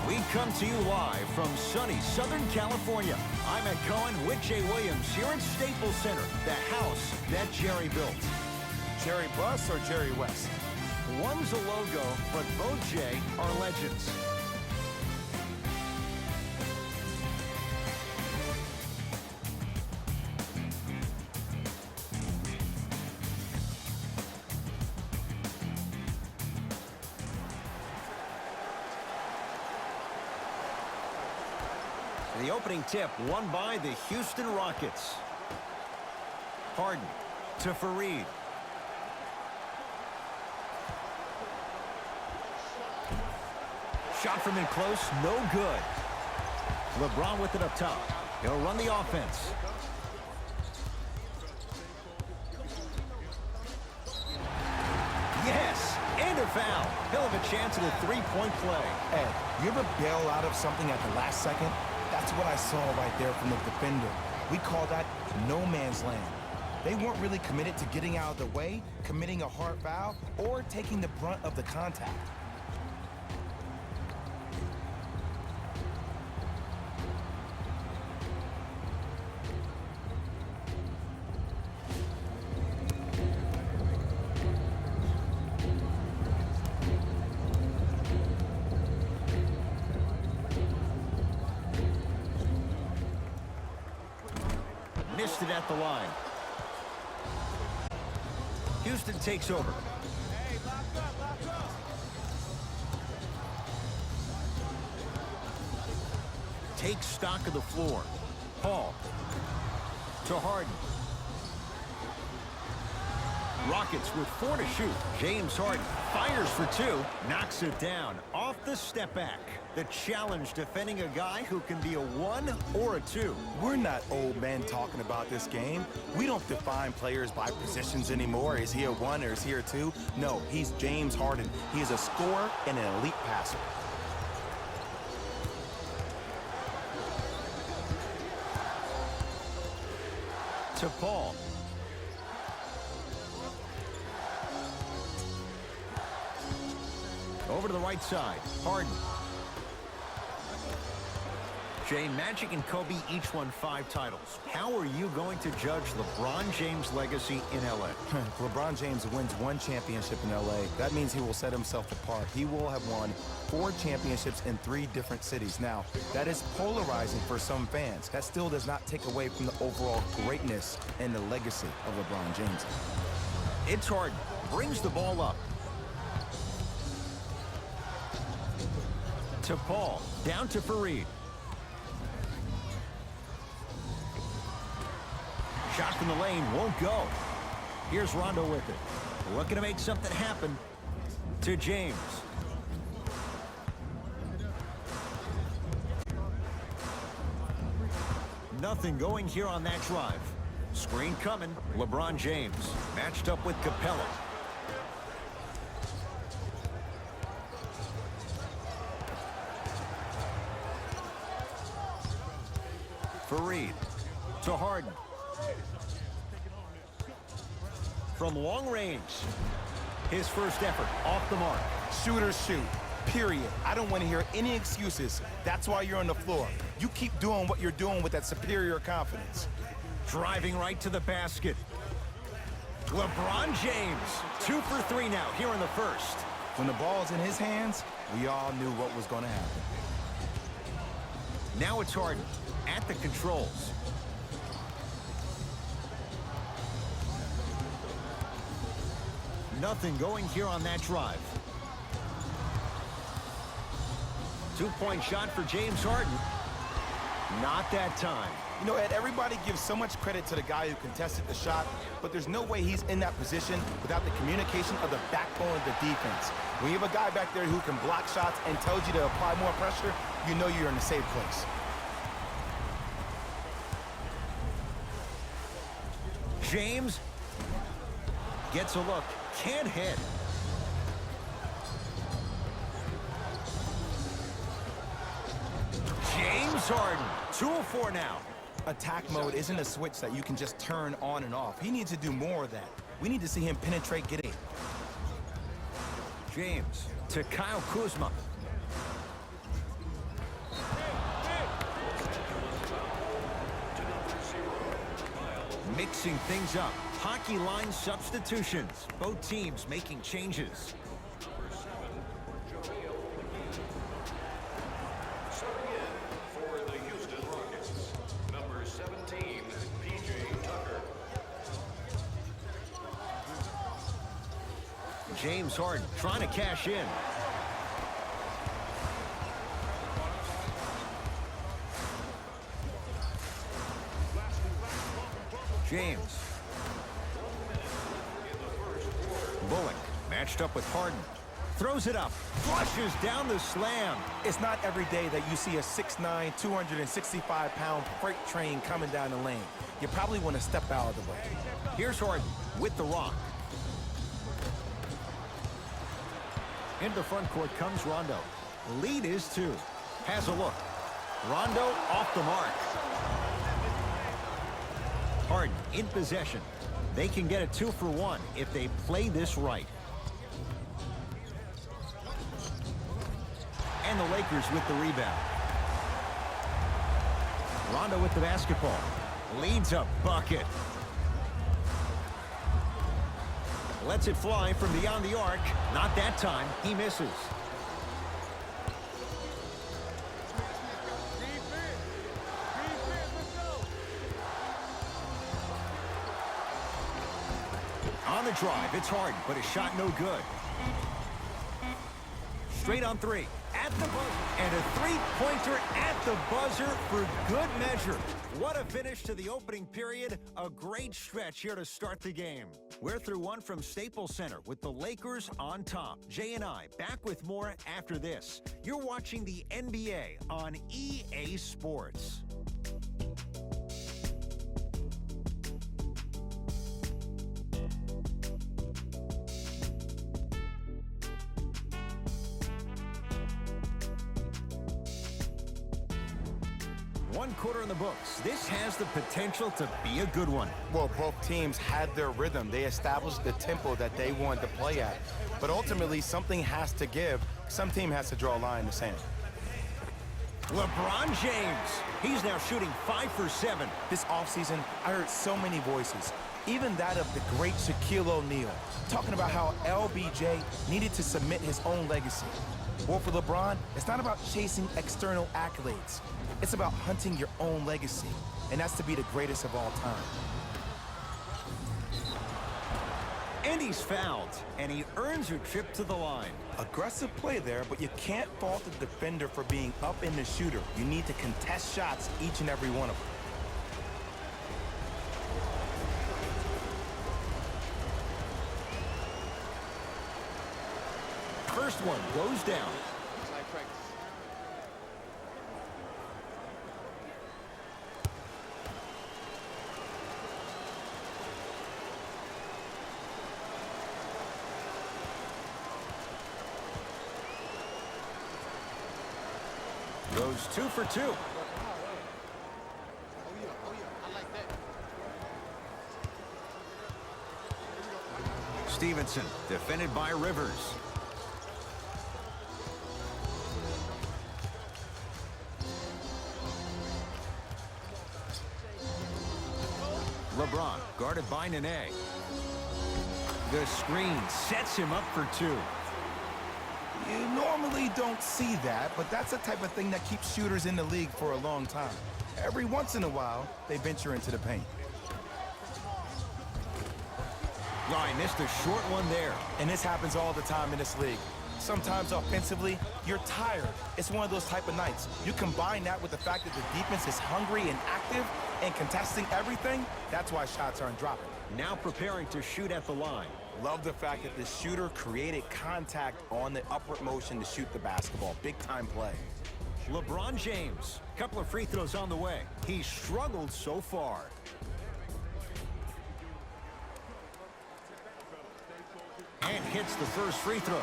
We come to you live from sunny Southern California. I'm Ed Cohen with Jay Williams here at Staples Center, the house that Jerry built. Jerry Buss or Jerry West? One's a logo, but both, Jay, are legends. The opening tip won by the Houston Rockets. Harden to Fareed. Shot from in close, no good. LeBron with it up top. He'll run the offense. Yes, and a foul. He'll have a chance at a three-point play. Ed, you ever bail out of something at the last second? That's what I saw right there from the defender. We call that no man's land. They weren't really committed to getting out of the way, committing a hard foul, or taking the brunt of the contact. Missed it at the line. Houston takes over. Takes stock of the floor. Paul to Harden. Rockets with 4 to shoot. James Harden fires for 2. Knocks it down off the step back. The challenge defending a guy who can be a 1 or a 2. We're not old men talking about this game. We don't define players by positions anymore. Is he a 1 or is he a 2? No, he's James Harden. He is a scorer and an elite passer. To Paul. Over to the right side. Harden. Jay, Magic and Kobe each won 5 titles. How are you going to judge LeBron James' legacy in L.A.? LeBron James wins 1 championship in L.A. That means he will set himself apart. He will have won 4 championships in 3 different cities. Now, that is polarizing for some fans. That still does not take away from the overall greatness and the legacy of LeBron James. It's Harden. Brings the ball up. To Paul. Down to Fareed. Shot from the lane won't go. Here's Rondo with it. Looking to make something happen. To James. Nothing going here on that drive. Screen coming. LeBron James matched up with Capella. Fareed to Harden. From long range. His first effort off the mark. Shooters shoot. Period. I don't want to hear any excuses. That's why you're on the floor. You keep doing what you're doing with that superior confidence. Driving right to the basket. LeBron James. 2 for 3 now here in the first. When the ball's in his hands, we all knew what was going to happen. Now it's Harden at the controls. Nothing going here on that drive. 2-point shot for James Harden. Not that time. You know, Ed, everybody gives so much credit to the guy who contested the shot, but there's no way he's in that position without the communication of the backbone of the defense. When you have a guy back there who can block shots and tells you to apply more pressure, you know you're in a safe place. James gets a look. Can't hit. James Harden, 2 of 4 now. Attack mode isn't a switch that you can just turn on and off. He needs to do more of that. We need to see him penetrate, get it. James to Kyle Kuzma. mixing things up. Hockey line substitutions. Both teams making changes. James Harden trying to cash in. James. Bullock matched up with Harden. Throws it up. Flushes down the slam. It's not every day that you see a 6'9", 265-pound freight train coming down the lane. You probably want to step out of the way. Here's Harden with the rock. Into the front court comes Rondo. Lead is 2. Has a look. Rondo off the mark. Harden in possession. They can get a 2 for 1 if they play this right. And the Lakers with the rebound. Rondo with the basketball. Leads a bucket. Lets it fly from beyond the arc. Not that time. He misses. On the drive, it's Harden, but his shot no good. Straight on 3. At the buzzer. And a three-pointer at the buzzer for good measure. What a finish to the opening period. A great stretch here to start the game. We're through one from Staples Center with the Lakers on top. Jay and I back with more after this. You're watching the NBA on EA Sports. One quarter in the books. This has the potential to be a good one. Well, both teams had their rhythm. They established the tempo that they wanted to play at. But ultimately, something has to give. Some team has to draw a line in the sand. LeBron James. He's now shooting 5 for 7. This offseason, I heard so many voices, even that of the great Shaquille O'Neal, talking about how LBJ needed to submit his own legacy. Well, for LeBron, it's not about chasing external accolades. It's about hunting your own legacy, and that's to be the greatest of all time. And he's fouled, and he earns a trip to the line. Aggressive play there, but you can't fault the defender for being up in the shooter. You need to contest shots, each and every one of them. First one goes down. Goes 2 for 2. Stevenson, defended by Rivers. LeBron, guarded by Nene. The screen sets him up for 2. You normally don't see that, but that's the type of thing that keeps shooters in the league for a long time. Every once in a while, they venture into the paint. Oh, he missed a short one there. And this happens all the time in this league. Sometimes offensively, you're tired. It's one of those type of nights. You combine that with the fact that the defense is hungry and active and contesting everything, that's why shots aren't dropping. Now preparing to shoot at the line. Love the fact that the shooter created contact on the upward motion to shoot the basketball. Big time play. LeBron James, couple of free throws on the way. He struggled so far. And hits the first free throw.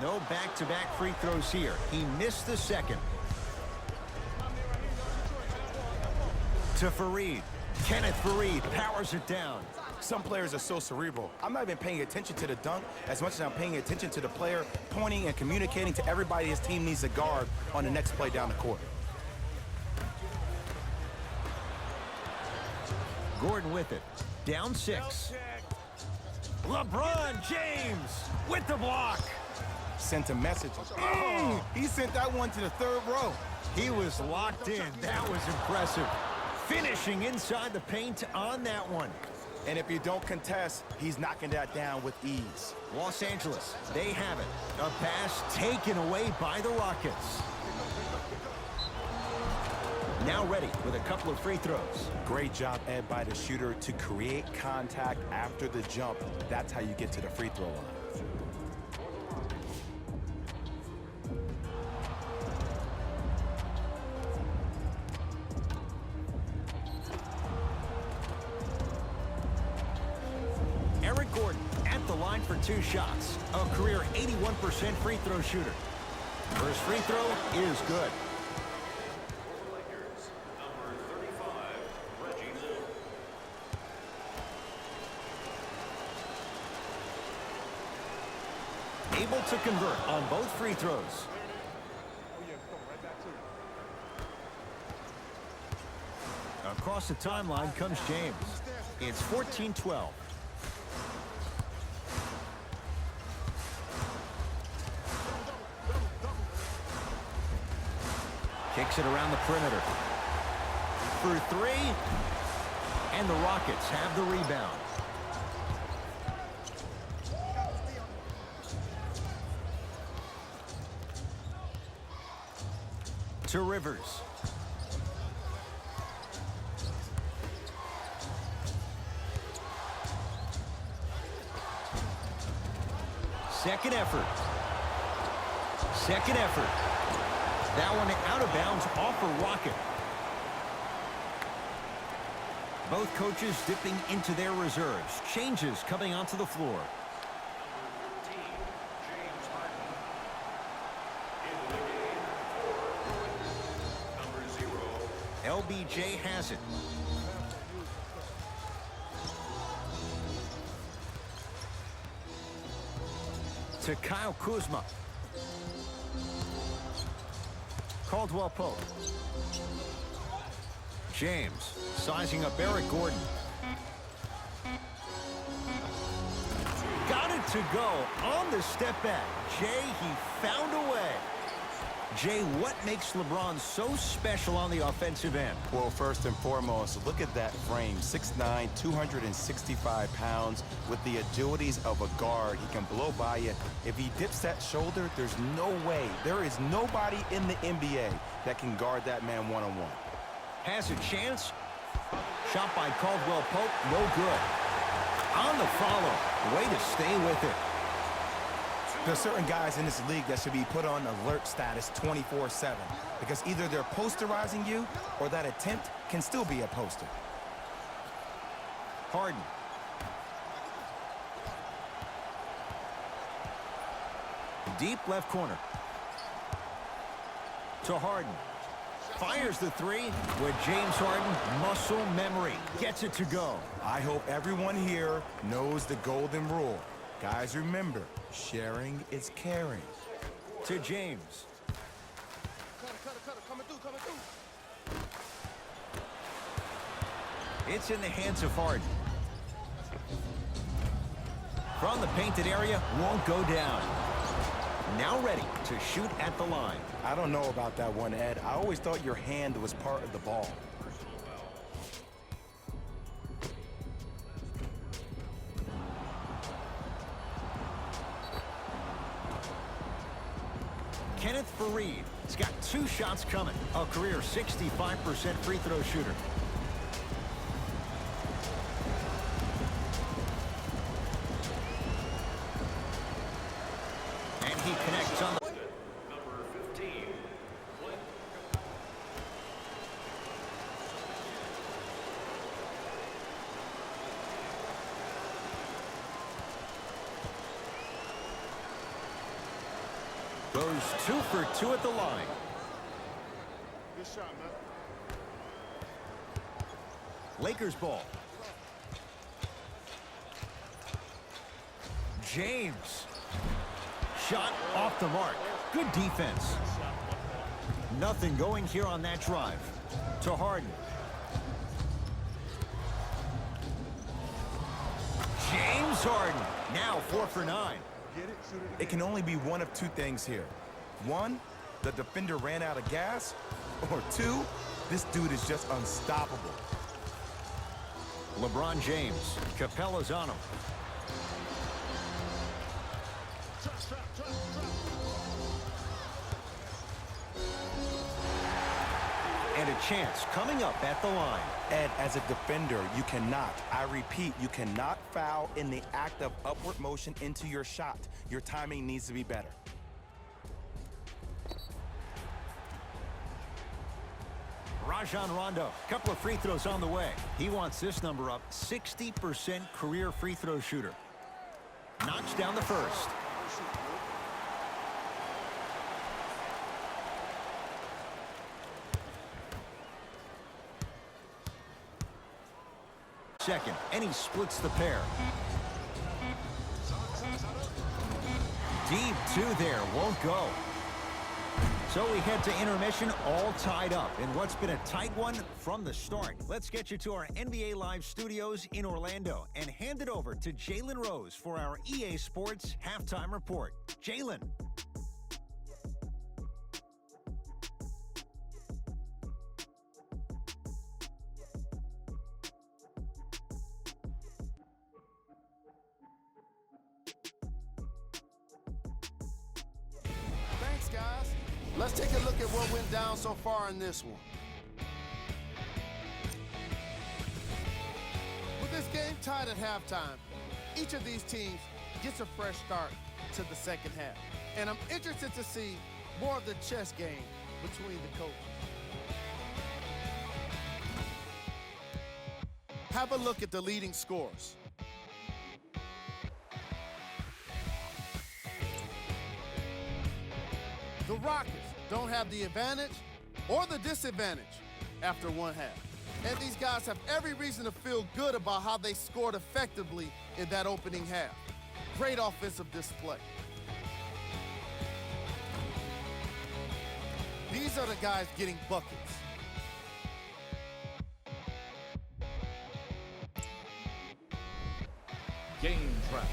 No back-to-back free throws here. He missed the second. To Fareed. Kenneth Fareed powers it down. Some players are so cerebral. I'm not even paying attention to the dunk as much as I'm paying attention to the player pointing and communicating to everybody his team needs to guard on the next play down the court. Gordon with it. Down 6. LeBron James with the block. Sent a message. He sent that one to the third row. He was locked in. That was impressive. Finishing inside the paint on that one. And if you don't contest, he's knocking that down with ease. Los Angeles, they have it. A pass taken away by the Rockets. Now ready with a couple of free throws. Great job, Ed, by the shooter to create contact after the jump. That's how you get to the free throw line. Gordon at the line for 2 shots. A career 81% free throw shooter. First free throw is good. Able to convert on both free throws. Across the timeline comes James. It's 14-12. Kicks it around the perimeter. For 3. And the Rockets have the rebound. To Rivers. Second effort. Second effort. That one out of bounds off a Rocket. Both coaches dipping into their reserves. Changes coming onto the floor. LBJ has it. To Kyle Kuzma. Caldwell Pope. James sizing up Eric Gordon. Got it to go on the step back. Jay, he found a way. Jay, what makes LeBron so special on the offensive end? Well, first and foremost, look at that frame. 6'9", 265 pounds with the agilities of a guard. He can blow by you. If he dips that shoulder, there's no way. There is nobody in the NBA that can guard that man one-on-one. Has a chance. Shot by Caldwell Pope, no good. On the follow, way to stay with it. There's certain guys in this league that should be put on alert status 24/7 because either they're posterizing you or that attempt can still be a poster. Harden. Deep left corner. To Harden. Fires the 3 with James Harden. Muscle memory. Gets it to go. I hope everyone here knows the golden rule. Guys, remember, sharing is caring. To James. It's in the hands of Harden. From the painted area, won't go down. Now ready to shoot at the line. I don't know about that one, Ed. I always thought your hand was part of the ball. Kenneth Fareed. He's got 2 shots coming. A career 65% free throw shooter. And he connects on the... Number 15. Goes 2 for 2 at the line. Good shot, man. Lakers ball. James. Shot off the mark. Good defense. Nothing going here on that drive. To Harden. James Harden. Now 4 for 9. It can only be one of two things here. One, the defender ran out of gas. Or two, this dude is just unstoppable. LeBron James. Capella's on him. And a chance coming up at the line. Ed, as a defender, you cannot, I repeat, you cannot foul in the act of upward motion into your shot. Your timing needs to be better. Rajon Rondo, couple of free throws on the way. He wants this number up, 60% career free throw shooter. Knocks down the first. Second, and he splits the pair. Deep two there, won't go. So we head to intermission, all tied up in what's been a tight one from the start. Let's get you to our NBA Live studios in Orlando and hand it over to Jalen Rose for our EA Sports halftime report. Jalen. Thanks, guys. Let's take a look at what went down so far in this one. With this game tied at halftime, each of these teams gets a fresh start to the second half. And I'm interested to see more of the chess game between the coaches. Have a look at the leading scores. The Rockets don't have the advantage or the disadvantage after one half. And these guys have every reason to feel good about how they scored effectively in that opening half. Great offensive display. These are the guys getting buckets. Game trap.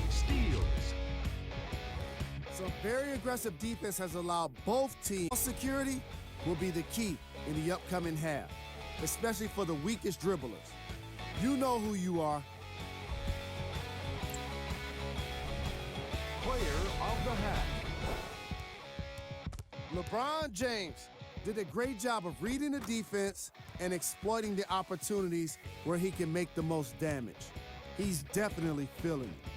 Steals. Some very aggressive defense has allowed both teams. Security will be the key in the upcoming half, especially for the weakest dribblers. You know who you are. Player of the half. LeBron James did a great job of reading the defense and exploiting the opportunities where he can make the most damage. He's definitely feeling it.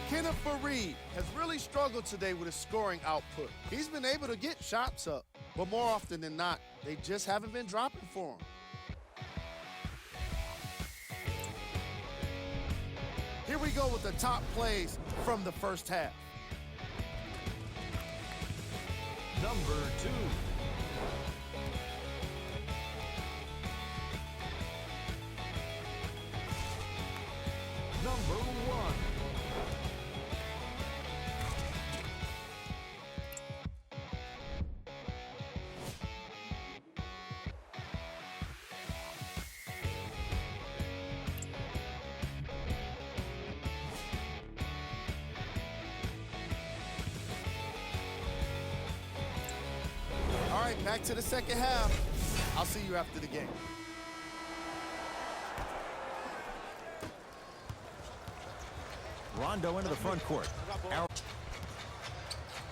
Kenneth Faried has really struggled today with his scoring output. He's been able to get shots up, but more often than not, they just haven't been dropping for him. Here we go with the top plays from the first half. Number 2. Number 1. All right, back to the second half. I'll see you after the game. Rondo into the front court. Out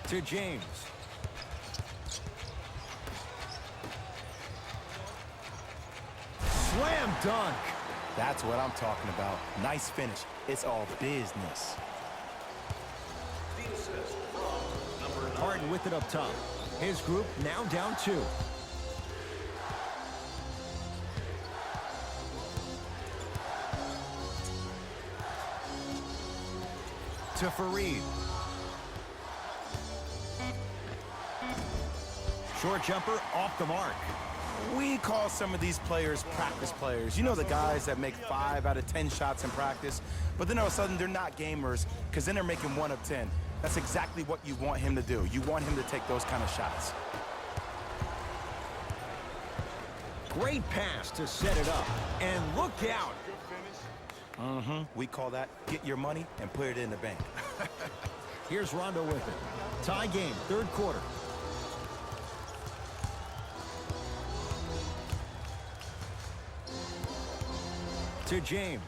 to James. Slam dunk. That's what I'm talking about. Nice finish. It's all business. Harden with it up top. His group now down 2. to Fareed. Short jumper off the mark. We call some of these players practice players. You know, the guys that make 5 out of 10 shots in practice, but then all of a sudden they're not gamers because then they're making 1 of 10. That's exactly what you want him to do. You want him to take those kind of shots. Great pass to set it up. And look out. We call that get your money and put it in the bank. Here's Rondo with it. Tie game, third quarter. To James.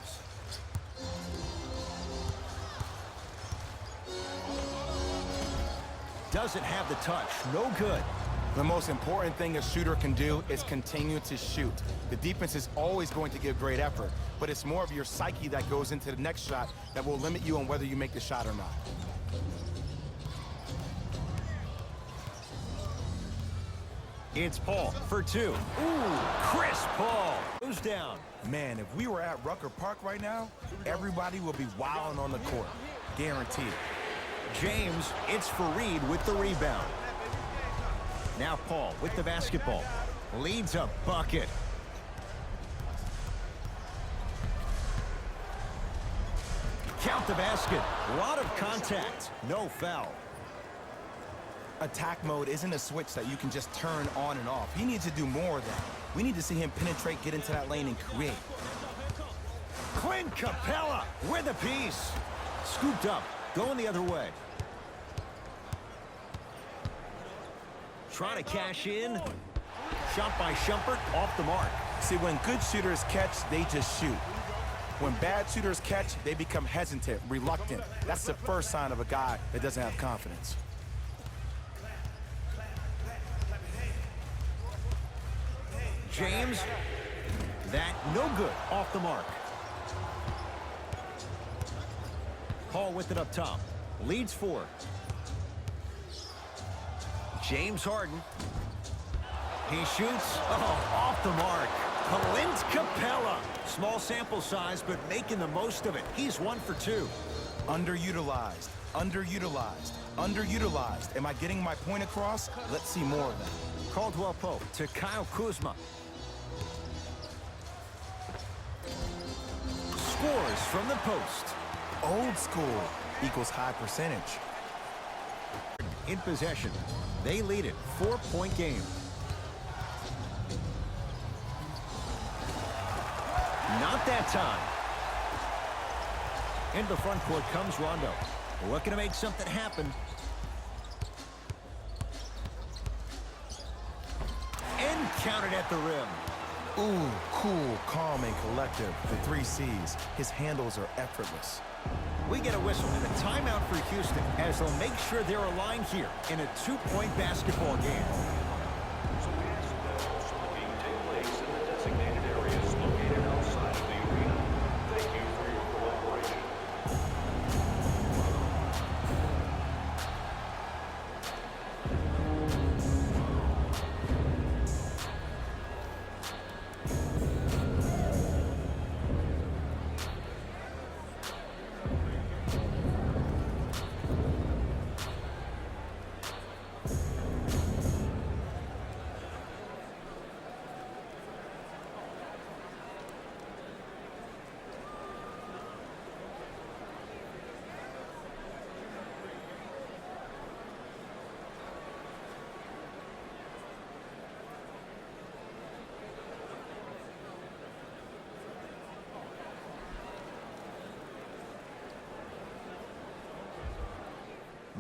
Doesn't have the touch. No good. The most important thing a shooter can do is continue to shoot. The defense is always going to give great effort, but it's more of your psyche that goes into the next shot that will limit you on whether you make the shot or not. It's Paul for 2. Ooh, Chris Paul goes down. Man, if we were at Rucker Park right now, everybody will be wilding on the court. Guaranteed. James, it's Fareed with the rebound. Now Paul with the basketball. Leads a bucket. Count the basket. A lot of contact. No foul. Attack mode isn't a switch that you can just turn on and off. He needs to do more of that. We need to see him penetrate, get into that lane, and create. Clint Capella with a piece. Scooped up. Going the other way. Trying to cash in. Shot by Shumpert off the mark. See, when good shooters catch, they just shoot. When bad shooters catch, they become hesitant, reluctant. That's the first sign of a guy that doesn't have confidence. James, that no good, off the mark. Paul with it up top, leads 4. James Harden, he shoots, off the mark. Clint Capella, small sample size, but making the most of it. He's 1 for 2. Underutilized, underutilized, underutilized. Am I getting my point across? Let's see more of that. Caldwell Pope to Kyle Kuzma. Scores from the post. Old school equals high percentage. In possession. They lead it. 4-point game. Not that time. Into the front court comes Rondo. Looking to make something happen. And counted at the rim. Ooh, cool, calm, and collective. The 3 C's. His handles are effortless. We get a whistle and a timeout for Houston as they'll make sure they're aligned here in a 2-point basketball game. So we ask that all smoking take place in the designated areas located outside of the arena. Thank you for your cooperation.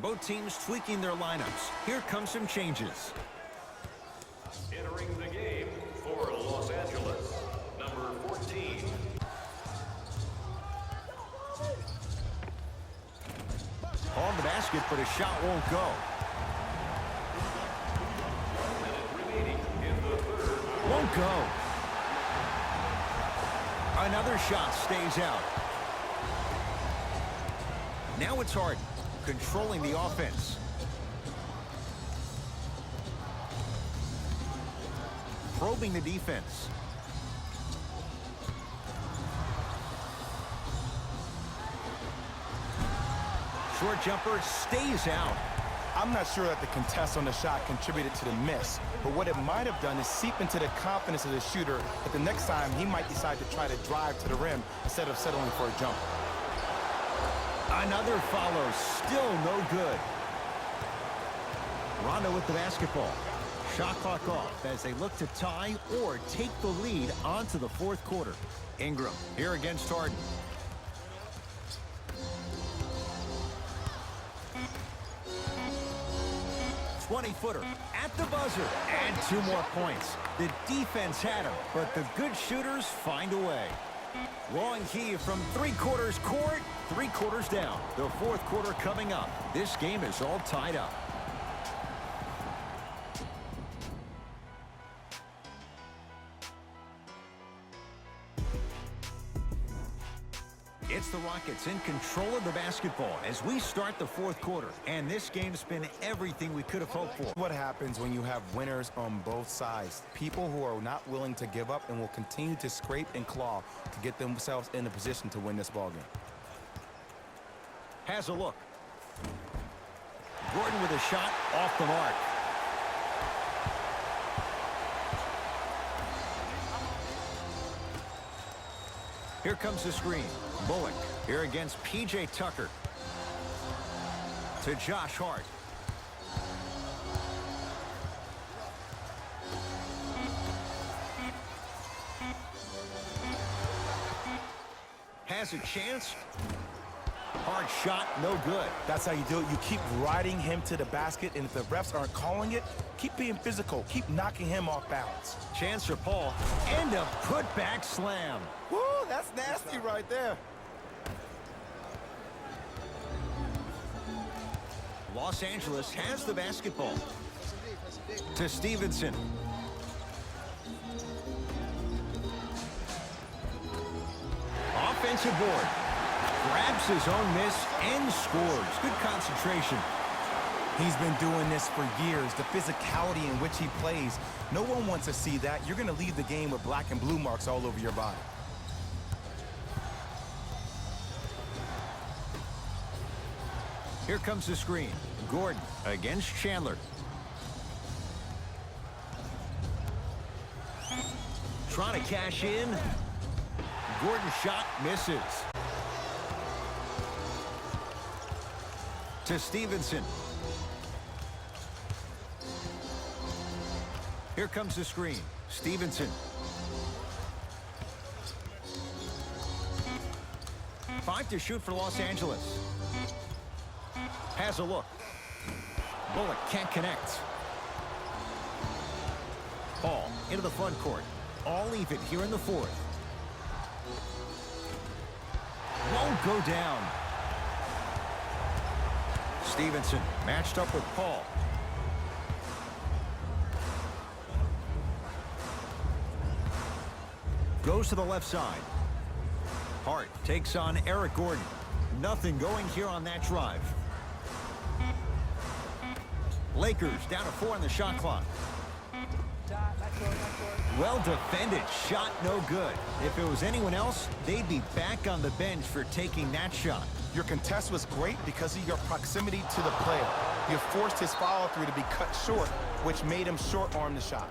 Both teams tweaking their lineups. Here come some changes. Entering the game for Los Angeles, number 14. On the basket, but a shot won't go. Remaining in the third. Won't go. Another shot stays out. Now it's Harden, controlling the offense. Probing the defense. short jumper stays out. I'm not sure that the contest on the shot contributed to the miss, but what it might have done is seep into the confidence of the shooter that the next time he might decide to try to drive to the rim instead of settling for a jump. Another follow, still no good. Rondo with the basketball. Shot clock off as they look to tie or take the lead onto the fourth quarter. Ingram here against Harden. .20-footer at the buzzer. And 2 more points. The defense had him, but the good shooters find a way. Long heave from 3/4 court, 3/4 down. The fourth quarter coming up. This game is all tied up. It's the Rockets in control of the basketball as we start the fourth quarter. And this game's been everything we could have hoped for. What happens when you have winners on both sides? People who are not willing to give up and will continue to scrape and claw to get themselves in a position to win this ballgame. Has a look. Gordon with a shot off the mark. Here comes the screen. Bullock here against P.J. Tucker. To Josh Hart. Has a chance. Hard shot, no good. That's how you do it. You keep riding him to the basket, and if the refs aren't calling it, keep being physical. Keep knocking him off balance. Chance for Paul. And a putback slam. Woo, that's nasty right there. Los Angeles has the basketball. To Stevenson. Offensive board. Grabs his own miss and scores. Good concentration. He's been doing this for years. The physicality in which he plays. No one wants to see that. You're going to leave the game with black and blue marks all over your body. Here comes the screen. Gordon against Chandler. Trying to cash in. Gordon's shot misses. To Stevenson. Here comes the screen. Stevenson. Five to shoot for Los Angeles. Has a look. Bullock can't connect. Paul into the front court. All even here in the fourth. Won't go down. Stevenson matched up with Paul. Goes to the left side. Hart takes on Eric Gordon. Nothing going here on that drive. Lakers down to 4 on the shot clock. Well defended. Shot no good. If it was anyone else, they'd be back on the bench for taking that shot. Your contest was great because of your proximity to the player. You forced his follow-through to be cut short, which made him short-arm the shot.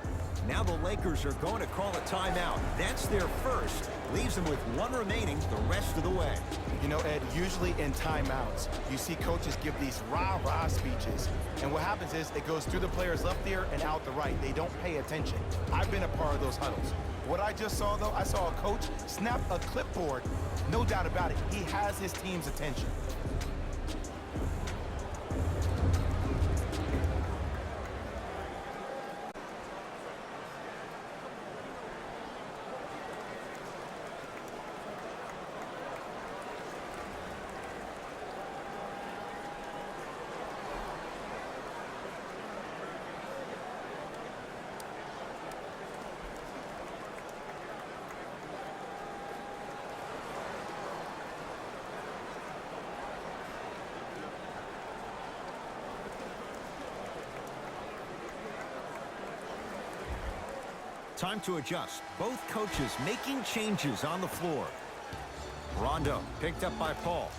Now the Lakers are going to call a timeout. That's their first. Leaves them with one remaining the rest of the way. You know, Ed, usually in timeouts, you see coaches give these rah-rah speeches. And what happens is it goes through the player's left ear and out the right. They don't pay attention. I've been a part of those huddles. What I just saw, though, I saw a coach snap a clipboard. No doubt about it. He has his team's attention. Time to adjust. Both coaches making changes on the floor. Rondo picked up by Paul.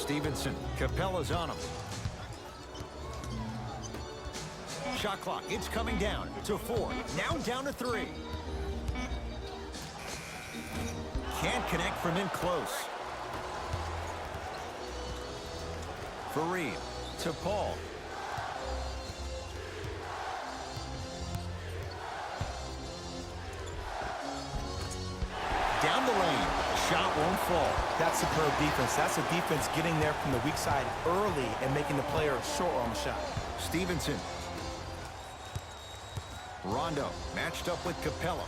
Stevenson, Capella's on him. Shot clock, it's coming down to 4. Now down to 3. Can't connect from in close. Fareed to Paul. Down the lane. Shot won't fall. That's superb defense. That's a defense getting there from the weak side early and making the player short on the shot. Stevenson. Rondo matched up with Capella.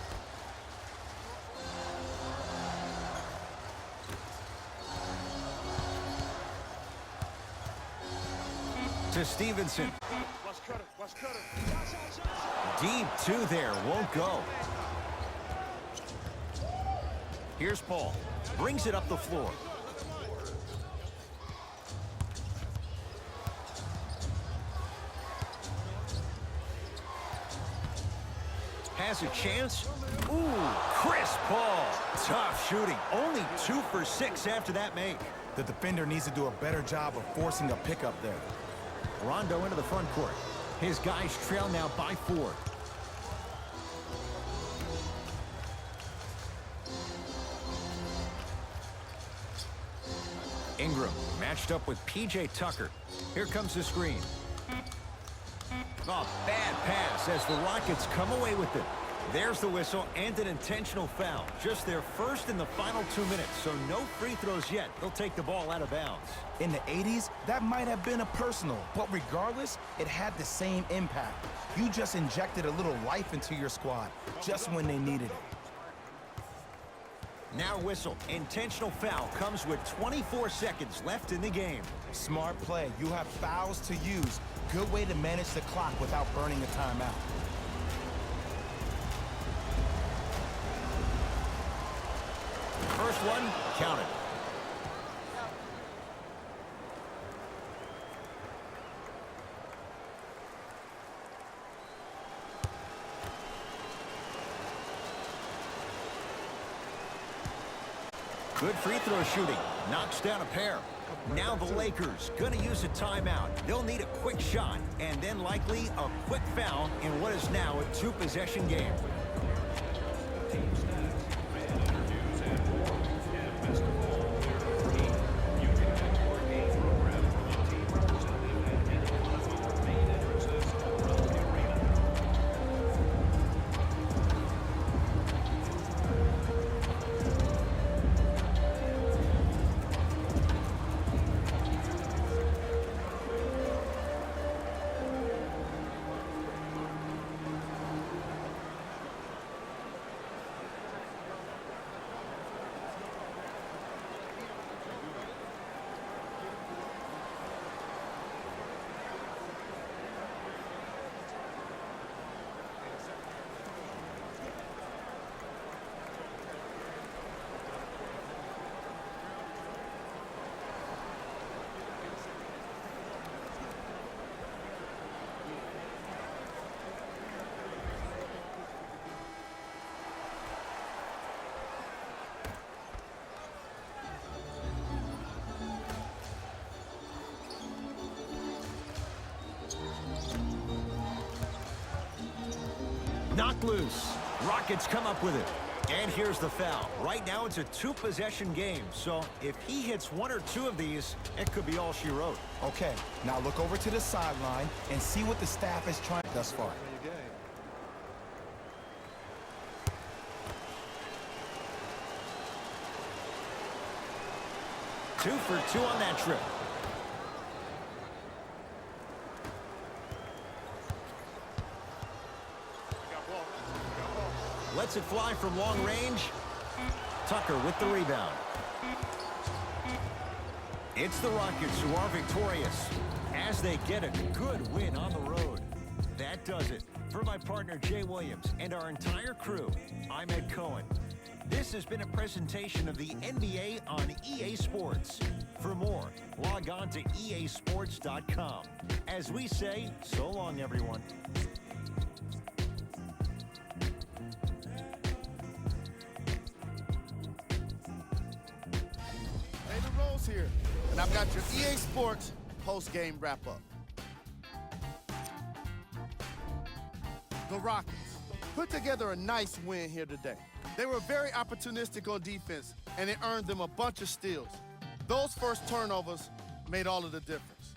To Stevenson. Deep 2 there, won't go. Here's Paul. Brings it up the floor. Has a chance. Ooh, Chris Paul. Tough shooting. Only 2 for 6 after that make. The defender needs to do a better job of forcing a pickup there. Rondo into the front court. His guys trail now by 4. Ingram matched up with P.J. Tucker. Here comes the screen. Oh, bad pass as the Rockets come away with it. There's the whistle and an intentional foul. Just their first in the final 2 minutes, so no free throws yet. They'll take the ball out of bounds. In the 80s, that might have been a personal, but regardless, it had the same impact. You just injected a little life into your squad, just when they needed it. Now whistle. Intentional foul comes with 24 seconds left in the game. Smart play. You have fouls to use. Good way to manage the clock without burning a timeout. First one, counted. Good free throw shooting. Knocks down a pair. Now the Lakers going to use a timeout. They'll need a quick shot and then likely a quick foul in what is now a 2-possession game. Knocked loose. Rockets come up with it. And here's the foul. Right now it's a 2-possession game, so if he hits 1 or 2 of these, it could be all she wrote. Okay, now look over to the sideline and see what the staff is trying thus far. Two for 2 on that trip. Lets it fly from long range. Tucker with the rebound. It's the Rockets who are victorious as they get a good win on the road. That does it. For my partner Jay Williams and our entire crew, I'm Ed Cohen. This has been a presentation of the NBA on EA Sports. For more, log on to easports.com. As we say, so long, everyone. Hey, the road Rose here, and I've got your EA Sports post-game wrap-up. The Rockets put together a nice win here today. They were very opportunistic on defense, and it earned them a bunch of steals. Those first turnovers made all of the difference.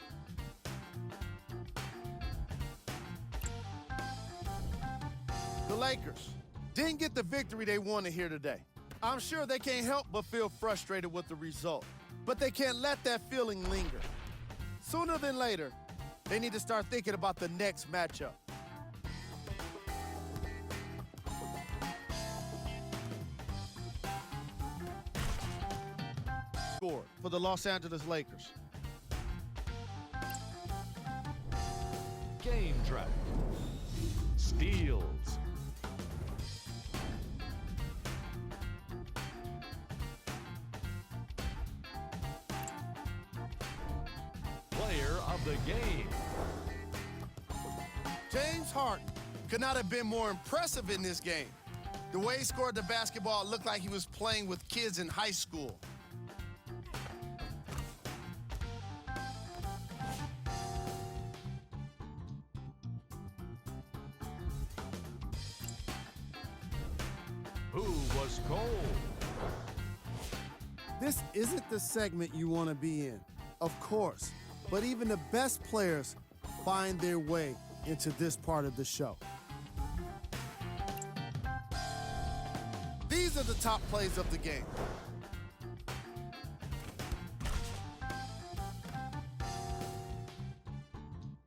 The Lakers didn't get the victory they wanted here today. I'm sure they can't help but feel frustrated with the result, but they can't let that feeling linger. Sooner than later, they need to start thinking about the next matchup. Scored for the Los Angeles Lakers. Game track. Steals. Player of the game. James Harden could not have been more impressive in this game. The way he scored the basketball looked like he was playing with kids in high school. Who was cold? This isn't the segment you want to be in, of course, but even the best players find their way into this part of the show. These are the top plays of the game.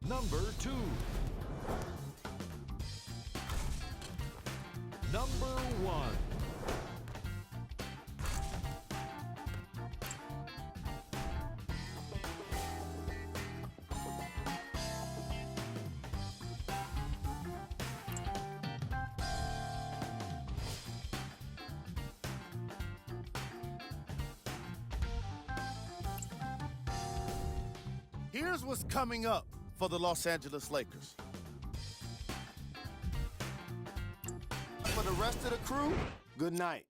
Number 2. Number 1. Here's what's coming up for the Los Angeles Lakers. For the rest of the crew, good night.